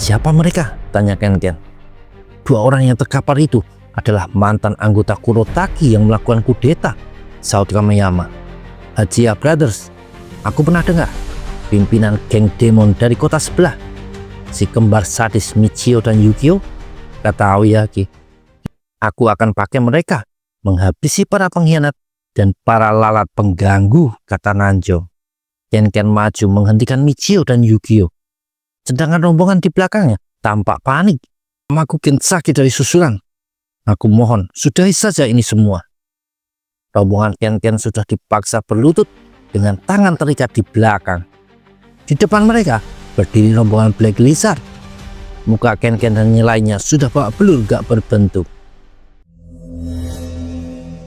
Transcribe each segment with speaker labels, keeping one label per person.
Speaker 1: Siapa mereka? Tanya Ken. Dua orang yang terkapar itu adalah mantan anggota Kurotaki yang melakukan kudeta, saut Kameyama. Hachiya Brothers. Aku pernah dengar. Pimpinan geng demon dari kota sebelah. Si kembar sadis Michio dan Yukio, kata Aoyagi. Aku akan pakai mereka menghabisi para pengkhianat dan para lalat pengganggu, kata Nanjo. Ken maju menghentikan Michio dan Yukio. Sedangkan rombongan di belakangnya tampak panik. Aku sakit dari susulan. Aku mohon, sudahi saja ini semua. Rombongan Ken sudah dipaksa berlutut dengan tangan terikat di belakang. Di depan mereka berdiri rombongan Black Lizard. Muka Ken dan yang lainnya sudah babak belur gak berbentuk.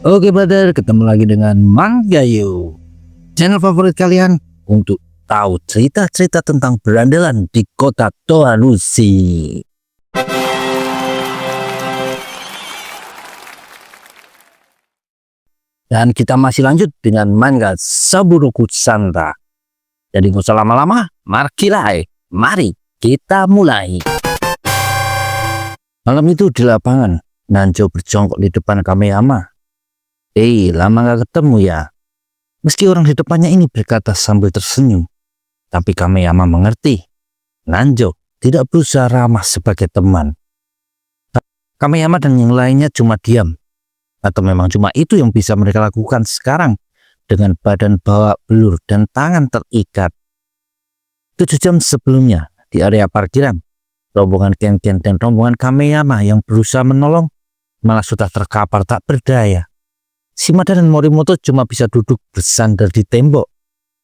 Speaker 1: Oke brother, ketemu lagi dengan Manggayo, channel favorit kalian untuk tahu cerita-cerita tentang berandalan di kota Toarushi. Dan kita masih lanjut dengan manga Saburoku Santa. Jadi nggak usah lama-lama, mari kita mulai. Malam itu di lapangan, Nanjo berjongkok di depan Kameyama. Lama gak ketemu ya? Meski orang di depannya ini berkata sambil tersenyum, tapi Kameyama mengerti. Nanjo tidak berusaha ramah sebagai teman. Kameyama dan yang lainnya cuma diam. Atau memang cuma itu yang bisa mereka lakukan sekarang dengan badan babak belur dan tangan terikat. 7 jam sebelumnya di area parkiran, rombongan Ken dan rombongan Kameyama yang berusaha menolong malah sudah terkapar tak berdaya. Shimada dan Morimoto cuma bisa duduk bersandar di tembok,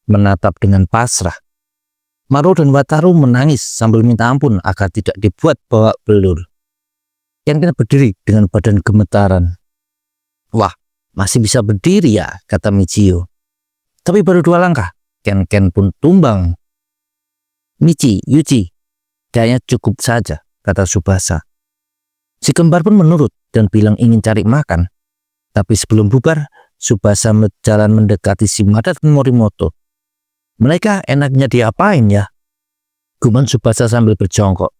Speaker 1: menatap dengan pasrah. Maro dan Wataru menangis sambil minta ampun agar tidak dibuat babak belur. Ken berdiri dengan badan gemetaran. Wah, masih bisa berdiri ya, kata Michio. Tapi baru 2 langkah, Ken pun tumbang. Michi, Yuji, kayaknya cukup saja, kata Tsubasa. Si kembar pun menurut dan bilang ingin cari makan. Tapi sebelum bubar, Tsubasa berjalan mendekati Shimada dan Morimoto. Mereka enaknya diapain ya? Guman Tsubasa sambil berjongkok.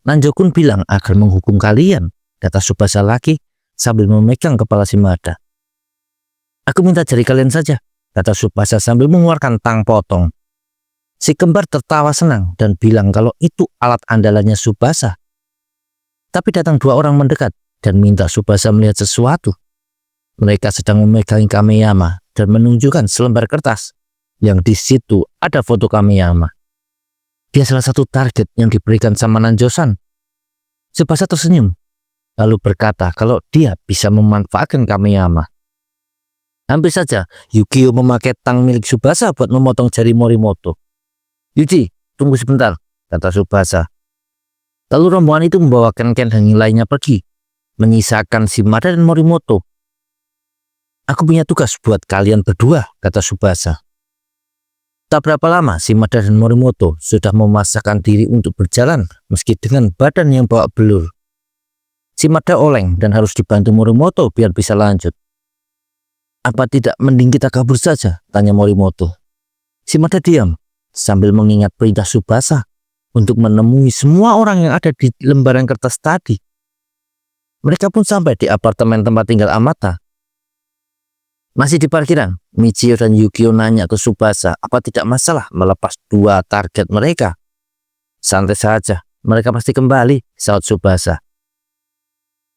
Speaker 1: Nanjo-kun bilang agar menghukum kalian, kata Tsubasa lagi sambil memegang kepala Shimada. Aku minta jari kalian saja, kata Tsubasa sambil mengeluarkan tang potong. Si kembar tertawa senang dan bilang kalau itu alat andalannya Tsubasa. Tapi datang 2 orang mendekat dan minta Tsubasa melihat sesuatu. Mereka sedang memegang Kameyama dan menunjukkan selembar kertas yang di situ ada foto Kameyama. Dia salah satu target yang diberikan sama Nanjo-san. Tsubasa tersenyum lalu berkata kalau dia bisa memanfaatkan Kameyama. Hampir saja Yukio memakai tang milik Tsubasa buat memotong jari Morimoto. Yuji, tunggu sebentar, kata Tsubasa. Lalu rombongan itu membawa Ken dan yang lainnya pergi, menyisakan Shimada dan Morimoto. Aku punya tugas buat kalian berdua, kata Tsubasa. Tak berapa lama Shimada dan Morimoto sudah memaksakan diri untuk berjalan meski dengan badan yang babak belur. Shimada oleng dan harus dibantu Morimoto biar bisa lanjut. Apa tidak mending kita kabur saja? Tanya Morimoto. Shimada diam sambil mengingat perintah Tsubasa untuk menemui semua orang yang ada di lembaran kertas tadi. Mereka pun sampai di apartemen tempat tinggal Amata. Masih di parkiran, Michio dan Yukio nanya ke Tsubasa apa tidak masalah melepas 2 target mereka. Santai saja, mereka pasti kembali, saut Tsubasa.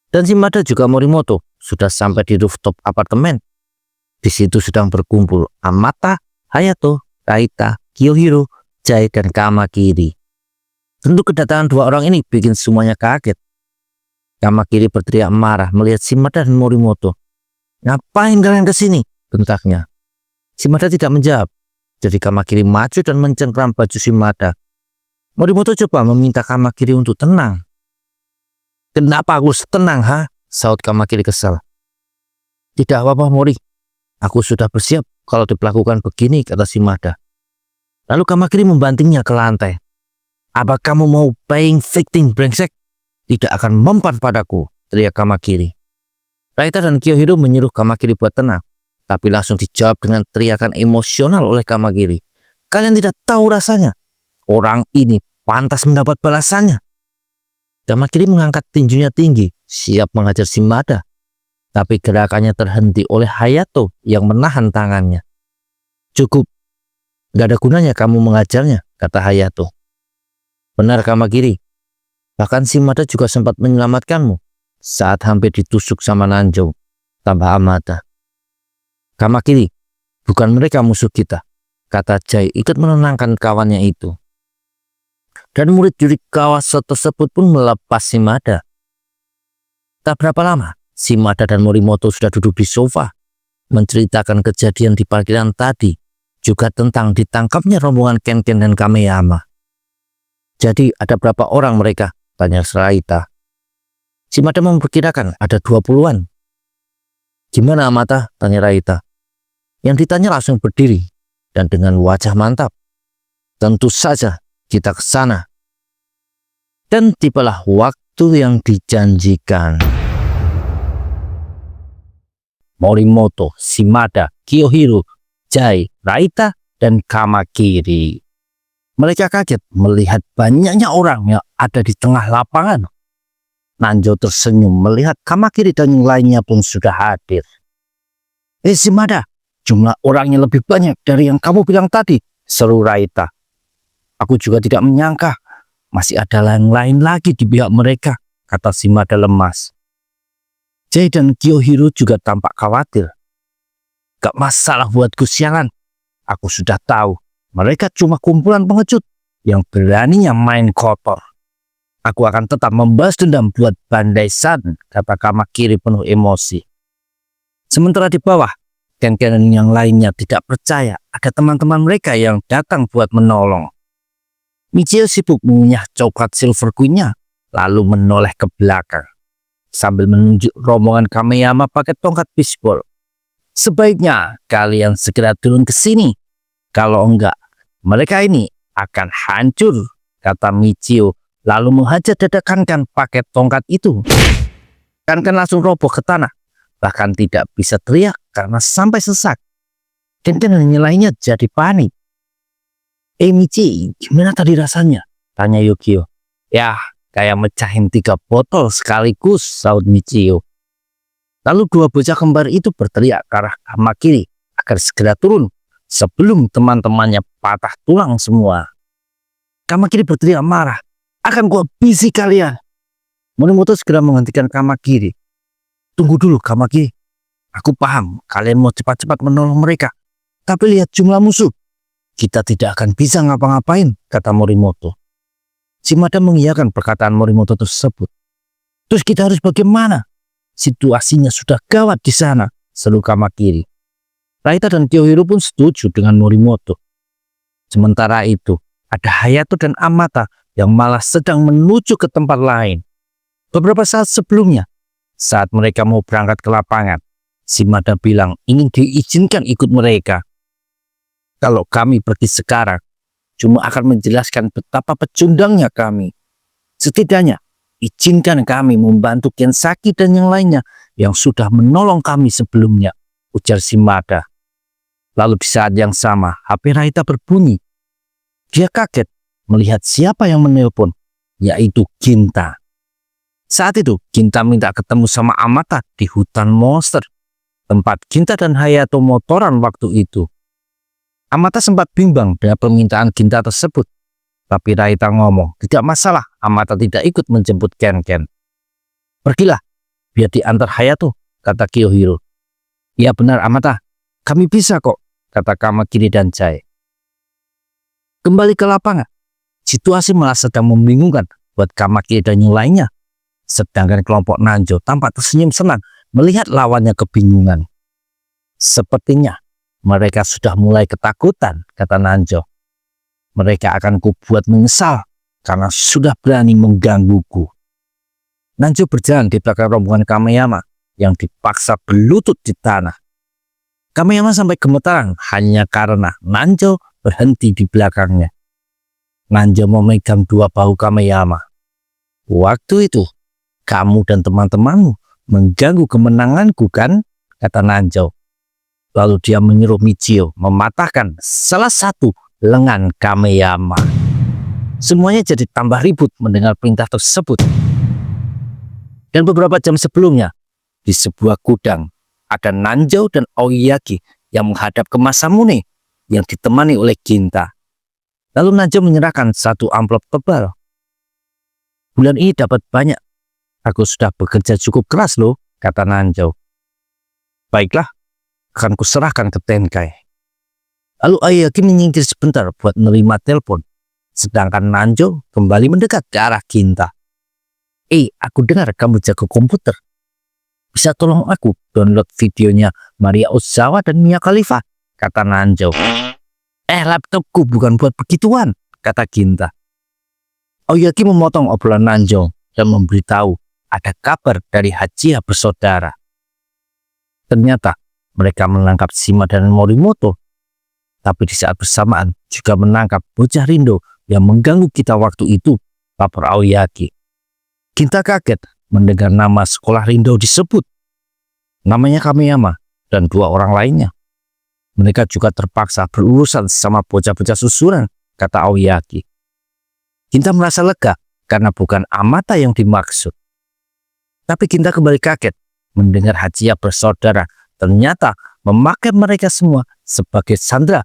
Speaker 1: Dan Shimada juga Morimoto sudah sampai di rooftop apartemen. Di situ sedang berkumpul Amata, Hayato, Raita, Kiyohiro, Jai, dan Kamakiri. Tentu kedatangan 2 orang ini bikin semuanya kaget. Kamakiri berteriak marah melihat Shimada dan Morimoto. Ngapain kalian kesini? Bentaknya. Shimada tidak menjawab. Jadi Kamakiri maju dan mencengkram baju Shimada. Morimoto coba meminta Kamakiri untuk tenang. Kenapa aku harus tenang, ha? Saut Kamakiri kesal. Tidak apa-apa, Mori. Aku sudah bersiap kalau diperlakukan begini, kata Shimada. Lalu Kamakiri membantingnya ke lantai. Apa kamu mau playing victim brengsek? Tidak akan mempan padaku, teriak Kamakiri. Raita dan Kiyohiro menyuruh Kamakiri buat tenang, tapi langsung dijawab dengan teriakan emosional oleh Kamakiri. Kalian tidak tahu rasanya. Orang ini pantas mendapat balasannya, Kamakiri mengangkat tinjunya tinggi, siap menghajar Shimada. Tapi gerakannya terhenti oleh Hayato yang menahan tangannya. Cukup, gak ada gunanya kamu mengajarnya, kata Hayato. Benar Kamakiri, bahkan Shimada juga sempat menyelamatkanmu saat hampir ditusuk sama Nanjo, tambah Amata. Kamakiri, bukan mereka musuh kita, kata Jai ikut menenangkan kawannya itu. Dan murid juri Kawase tersebut pun melepas Shimada. Tak berapa lama, Shimada dan Morimoto sudah duduk di sofa, menceritakan kejadian di parkiran tadi, juga tentang ditangkapnya rombongan Ken-Ken dan Kameyama. Jadi ada berapa orang mereka? Tanya Raita. Shimada memperkirakan ada 20-an. Gimana Amata? Tanya Raita. Yang ditanya langsung berdiri dan dengan wajah mantap. Tentu saja kita ke sana. Dan tibalah waktu yang dijanjikan. Morimoto, Shimada, Kiyohiro, Jai, Raita, dan Kamakiri. Mereka kaget melihat banyaknya orang yang ada di tengah lapangan. Nanjo tersenyum melihat Kamakiri dan yang lainnya pun sudah hadir. Shimada, jumlah orangnya lebih banyak dari yang kamu bilang tadi, seru Raita. Aku juga tidak menyangka masih ada yang lain lagi di pihak mereka, kata Shimada lemas. Jai dan Kiyohiro juga tampak khawatir. Gak masalah buatku sialan. Aku sudah tahu mereka cuma kumpulan pengecut yang beraninya main kotor. Aku akan tetap membalas dendam buat Bandai-san, kata Kamakiri penuh emosi. Sementara di bawah, Ken-Ken yang lainnya tidak percaya ada teman-teman mereka yang datang buat menolong. Michio sibuk mengunyah coklat Silver Queen-nya, lalu menoleh ke belakang sambil menunjuk rombongan Kameyama pakai tongkat bisbol. Sebaiknya kalian segera turun ke sini. Kalau enggak, mereka ini akan hancur, kata Michio, lalu menghajar dada Kan-Kan pakai tongkat itu. Kan-Kan langsung roboh ke tanah, bahkan tidak bisa teriak karena sampai sesak. Ken-Ken yang lainnya jadi panik. Michi, gimana tadi rasanya? Tanya Yukio. Ya, kayak mecahin 3 botol sekaligus, saut Michio. Lalu 2 bocah kembar itu berteriak ke arah Kamakiri agar segera turun sebelum teman-temannya patah tulang semua. Kamakiri berteriak marah. Akan gua habisi kalian. Morimoto segera menghentikan Kamakiri. Tunggu dulu Kamakiri. Aku paham kalian mau cepat-cepat menolong mereka. Tapi lihat jumlah musuh. Kita tidak akan bisa ngapa-ngapain, kata Morimoto. Shimada mengiyakan perkataan Morimoto tersebut. Terus kita harus bagaimana? Situasinya sudah gawat di sana, seru Kamakiri. Raita dan Kiyohiro pun setuju dengan Morimoto. Sementara itu, ada Hayato dan Amata yang malah sedang menuju ke tempat lain. Beberapa saat sebelumnya, saat mereka mau berangkat ke lapangan, Shimada bilang ingin diizinkan ikut mereka. Kalau kami pergi sekarang, cuma akan menjelaskan betapa pecundangnya kami. Setidaknya, izinkan kami membantu Kensaki dan yang lainnya yang sudah menolong kami sebelumnya, ujar Shimada. Lalu di saat yang sama, HP Raita berbunyi. Dia kaget melihat siapa yang menelpon, yaitu Ginta. Saat itu, Ginta minta ketemu sama Amata di hutan monster, tempat Ginta dan Hayato motoran waktu itu. Amata sempat bimbang dengan permintaan Ginta tersebut, tapi Raita ngomong, tidak masalah Amata tidak ikut menjemput Ken-Ken. Pergilah, biar diantar Hayato, kata Kiyohiro. Ya benar Amata, kami bisa kok, kata Kamakiri dan Jai. Kembali ke lapangan, situasi malah sedang membingungkan buat Kamakiri dan yang lainnya. Sedangkan kelompok Nanjo tampak tersenyum senang melihat lawannya kebingungan. Sepertinya mereka sudah mulai ketakutan, kata Nanjo. Mereka akan kubuat menyesal karena sudah berani menggangguku. Nanjo berjalan di belakang rombongan Kameyama yang dipaksa berlutut di tanah. Kameyama sampai gemetaran hanya karena Nanjo berhenti di belakangnya. Nanjo memegang 2 bahu Kameyama. Waktu itu, kamu dan teman-temanmu mengganggu kemenanganku kan, kata Nanjo. Lalu dia menyuruh Michio mematahkan salah satu lengan Kameyama. Semuanya jadi tambah ribut mendengar perintah tersebut. Dan beberapa jam sebelumnya, di sebuah gudang, ada Nanjo dan Aoyagi yang menghadap ke Masamune yang ditemani oleh Ginta. Lalu Nanjo menyerahkan satu amplop tebal. "Bulan ini dapat banyak. Aku sudah bekerja cukup keras loh," kata Nanjo. "Baiklah, akan kuserahkan ke Tenkai." Lalu Aoyagi menyingkir sebentar buat menerima telepon. Sedangkan Nanjo kembali mendekat ke arah Ginta. Aku dengar kamu jago komputer. Bisa tolong aku download videonya Maria Ozawa dan Mia Khalifa?" kata Nanjo. Laptopku bukan buat begituan," kata Ginta. Aoyagi memotong obrolan Nanjo dan memberitahu ada kabar dari Hachiya bersaudara. Ternyata mereka menangkap Shima dan Morimoto, tapi di saat bersamaan juga menangkap bocah Rindo yang mengganggu kita waktu itu, lapor Aoyagi. Ginta kaget mendengar nama sekolah Rindo disebut. Namanya Kameyama dan 2 orang lainnya. Mereka juga terpaksa berurusan sama bocah-bocah susuran, kata Aoyagi. Ginta merasa lega karena bukan Amata yang dimaksud. Tapi Ginta kembali kaget mendengar Hachiya bersaudara ternyata memakai mereka semua sebagai sandera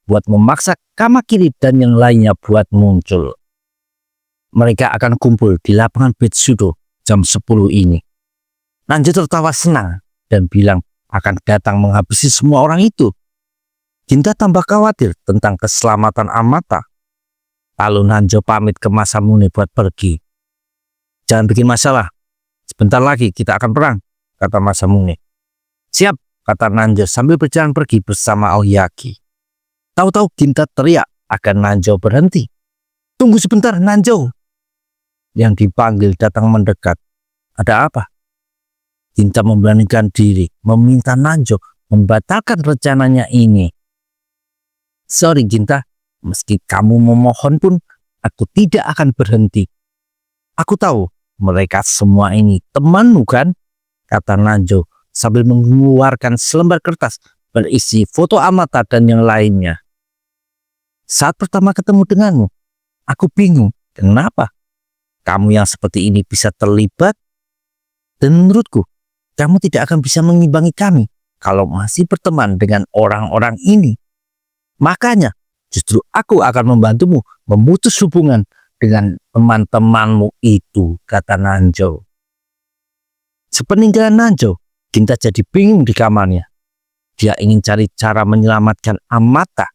Speaker 1: buat memaksa Kamakiri dan yang lainnya buat muncul. Mereka akan kumpul di lapangan Betsudo jam 10 ini. Nanjo tertawa senang dan bilang akan datang menghabisi semua orang itu. Ginta tambah khawatir tentang keselamatan Amata. Lalu Nanjo pamit ke Masamune buat pergi. "Jangan bikin masalah. Sebentar lagi kita akan perang," kata Masamune. "Siap," kata Nanjo sambil berjalan pergi bersama Aoyagi. Tahu-tahu Ginta teriak agar Nanjo berhenti. "Tunggu sebentar, Nanjo!" Yang dipanggil datang mendekat. "Ada apa?" Ginta memberanikan diri meminta Nanjo membatalkan rencananya ini. "Sorry Ginta, meski kamu memohon pun aku tidak akan berhenti. Aku tahu mereka semua ini temanmu kan?" kata Nanjo sambil mengeluarkan selembar kertas berisi foto Amata dan yang lainnya. "Saat pertama ketemu denganmu, aku bingung kenapa kamu yang seperti ini bisa terlibat. Dan menurutku, kamu tidak akan bisa mengimbangi kami kalau masih berteman dengan orang-orang ini. Makanya justru aku akan membantumu memutus hubungan dengan teman-temanmu itu," kata Nanjo. Sepeninggalan Nanjo, Ginta jadi bingung di kamarnya. Dia ingin cari cara menyelamatkan Amata.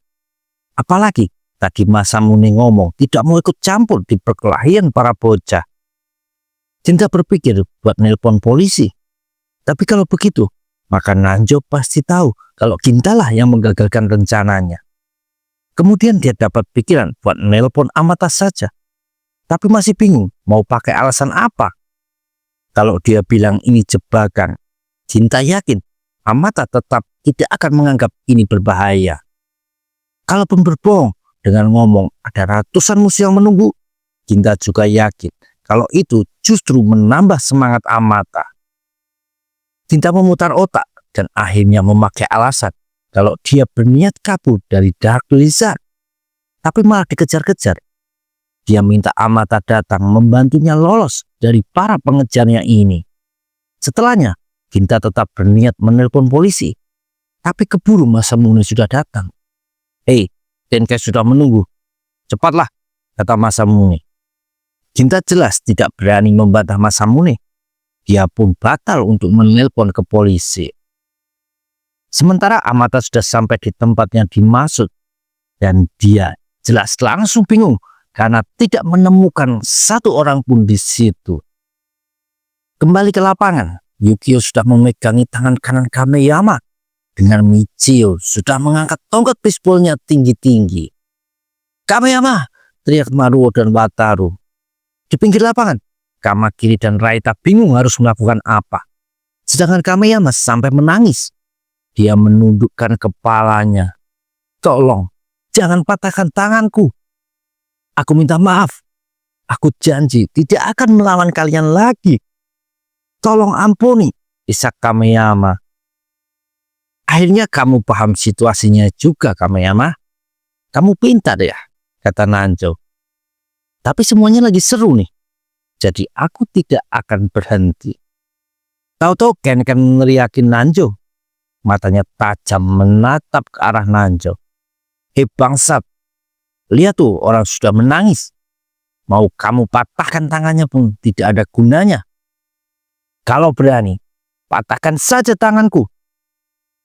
Speaker 1: Apalagi tadi Masamune ngomong tidak mau ikut campur di perkelahian para bocah. Ginta berpikir buat nelpon polisi. Tapi kalau begitu, maka Nanjo pasti tahu kalau Ginta lah yang menggagalkan rencananya. Kemudian dia dapat pikiran buat nelpon Amata saja. Tapi masih bingung mau pakai alasan apa. Kalau dia bilang ini jebakan, Ginta yakin Amata tetap tidak akan menganggap ini berbahaya. Kalaupun berbohong dengan ngomong ada ratusan musuh yang menunggu, Ginta juga yakin kalau itu justru menambah semangat Amata. Ginta memutar otak dan akhirnya memakai alasan kalau dia berniat kabur dari Dark Lizard, tapi malah dikejar-kejar. Dia minta Amata datang membantunya lolos dari para pengejarnya ini. Setelahnya, Ginta tetap berniat menelpon polisi, tapi keburu Masamune sudah datang. Tenkai sudah menunggu. Cepatlah, kata Masamune. Ginta jelas tidak berani membantah Masamune. Dia pun batal untuk menelpon ke polisi. Sementara Amata sudah sampai di tempatnya dimaksud dan dia jelas langsung bingung karena tidak menemukan satu orang pun di situ. Kembali ke lapangan, Yukio sudah memegangi tangan kanan Kameyama dengan Michio sudah mengangkat tongkat baseballnya tinggi-tinggi. "Kameyama!" teriak Maruo dan Wataru. Di pinggir lapangan, Kamakiri dan Raita bingung harus melakukan apa. Sedangkan Kameyama sampai menangis. Dia menundukkan kepalanya. "Tolong, jangan patahkan tanganku. Aku minta maaf. Aku janji tidak akan melawan kalian lagi. Tolong ampuni," isak Kameyama. "Akhirnya kamu paham situasinya juga, Kameyama. Kamu pintar ya," kata Nanjo. "Tapi semuanya lagi seru nih. Jadi aku tidak akan berhenti. Tahu-tahu Ken meneriakin Nanjo. Matanya tajam menatap ke arah Nanjo. "Hei bangsat, lihat tuh orang sudah menangis. Mau kamu patahkan tangannya pun tidak ada gunanya. Kalau berani, patahkan saja tanganku.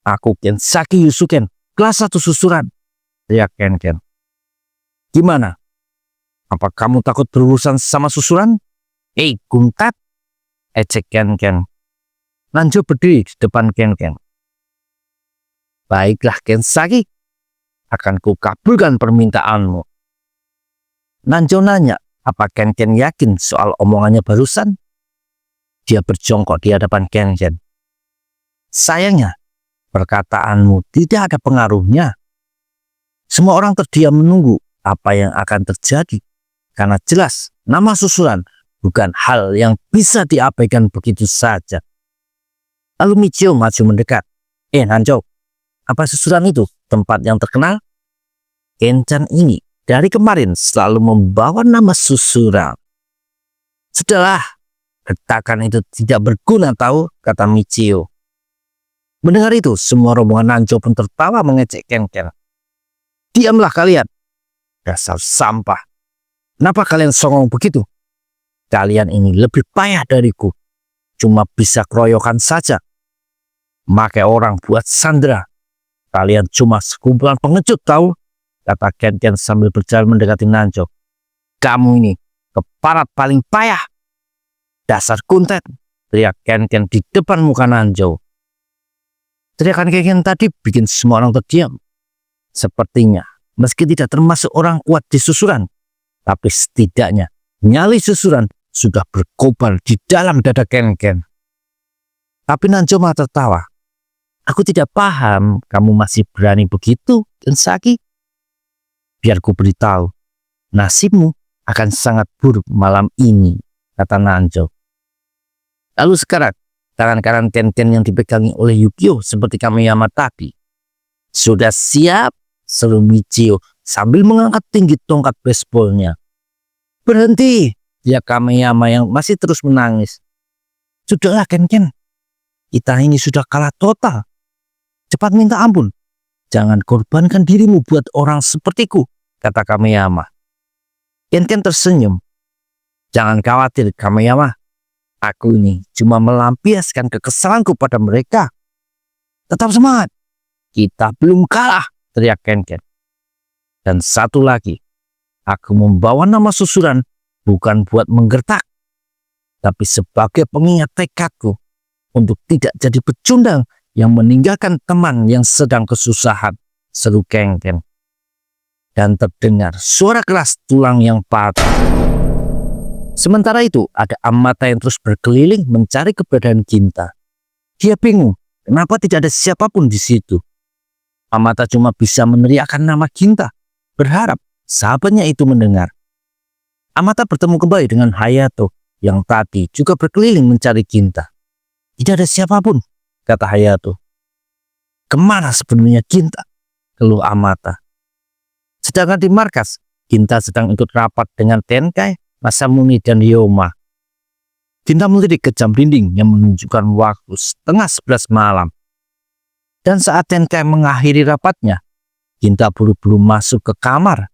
Speaker 1: Aku Kensaki Yusuken, kelas 1 susuran," teriak Ken. "Gimana? Apa kamu takut berurusan sama susuran? Guntat," ejek Ken. Nanjo berdiri di depan Ken. "Baiklah Kensaki, akan kukabulkan permintaanmu." Nanjo nanya apa Ken yakin soal omongannya barusan. Dia berjongkok di hadapan Ken. "Sayangnya, perkataanmu tidak ada pengaruhnya." Semua orang terdiam menunggu apa yang akan terjadi, karena jelas nama susuran bukan hal yang bisa diabaikan begitu saja. Lalu Michio maju mendekat. Nanjo, apa susuran itu tempat yang terkenal? Ken-chan ini dari kemarin selalu membawa nama susuran. "Sudahlah, getakan itu tidak berguna tahu," kata Michio. Mendengar itu, semua rombongan Nanjo pun tertawa mengejek Ken. "Diamlah kalian, dasar sampah. Kenapa kalian songong begitu? Kalian ini lebih payah dariku. Cuma bisa keroyokan saja. Makai orang buat sandera. Kalian cuma sekumpulan pengecut tahu," kata Ken sambil berjalan mendekati Nanjo. "Kamu ini keparat paling payah. Dasar kuntet," teriak Ken di depan muka Nanjo. Teriakan Ken tadi bikin semua orang terdiam. Sepertinya meski tidak termasuk orang kuat di susuran, tapi setidaknya nyali susuran sudah berkobar di dalam dada Ken. Tapi Nanjo malah tertawa. "Aku tidak paham kamu masih berani begitu, Kensaki. Biar ku beritahu, nasibmu akan sangat buruk malam ini," kata Nanjo. Lalu sekarang, tangan kanan Ken yang dipegangi oleh Yukio seperti Kameyama tadi. "Sudah siap?" seru Michio sambil mengangkat tinggi tongkat baseballnya. "Berhenti!" dia Kameyama yang masih terus menangis. "Sudahlah Ken, kita ini sudah kalah total. Cepat minta ampun. Jangan korbankan dirimu buat orang sepertiku," kata Kameyama. Ken tersenyum. "Jangan khawatir Kameyama. Aku ini cuma melampiaskan kekesalanku pada mereka. Tetap semangat. Kita belum kalah," teriak Ken. "Dan satu lagi, aku membawa nama susuran bukan buat menggertak, tapi sebagai pengingat tekadku untuk tidak jadi pecundang yang meninggalkan teman yang sedang kesusahan," seru Ken. Dan terdengar suara keras tulang yang patah. Sementara itu, ada Amata yang terus berkeliling mencari keberadaan Ginta. Dia bingung kenapa tidak ada siapapun di situ. Amata cuma bisa meneriakkan nama Ginta, berharap sahabatnya itu mendengar. Amata bertemu kembali dengan Hayato yang tadi juga berkeliling mencari Ginta. "Tidak ada siapapun," kata Hayato. "Kemana sebenarnya Ginta?" keluh Amata. Sedangkan di markas, Ginta sedang ikut rapat dengan Tenkai, Masamune, dan Ryoma. Ginta melirik ke jam dinding yang menunjukkan waktu 10:30 malam. Dan saat Tenkai mengakhiri rapatnya, Ginta buru-buru masuk ke kamar.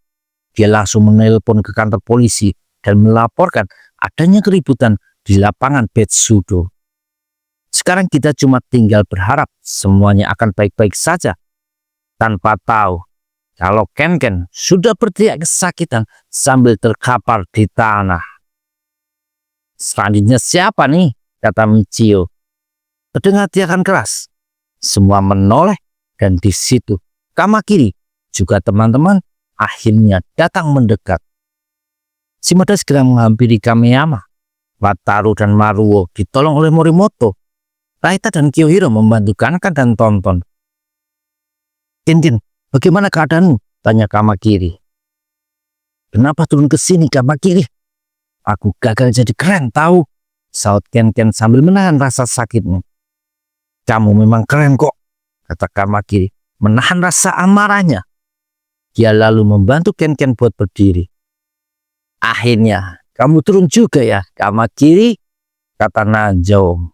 Speaker 1: Dia langsung menelpon ke kantor polisi dan melaporkan adanya keributan di lapangan Betsudo. Sekarang kita cuma tinggal berharap semuanya akan baik-baik saja, tanpa tahu kalau Ken sudah berteriak kesakitan sambil terkapar di tanah. "Selanjutnya siapa nih?" kata Michio. Terdengar teriakan keras. Semua menoleh dan di situ Kamakiri juga teman-teman akhirnya datang mendekat. Shimada segera menghampiri Kameyama. Wataru dan Maruo ditolong oleh Morimoto. Raita dan Kiyohiro membantu Kankan dan Tonton. Ken, bagaimana keadaanmu?" tanya Kamakiri. "Kenapa turun ke sini Kamakiri? Aku gagal jadi keren tahu," saut Ken sambil menahan rasa sakitnya. "Kamu memang keren kok," kata Kamakiri menahan rasa amarahnya. Dia lalu membantu Ken buat berdiri. "Akhirnya kamu turun juga ya Kamakiri," kata Nanjo.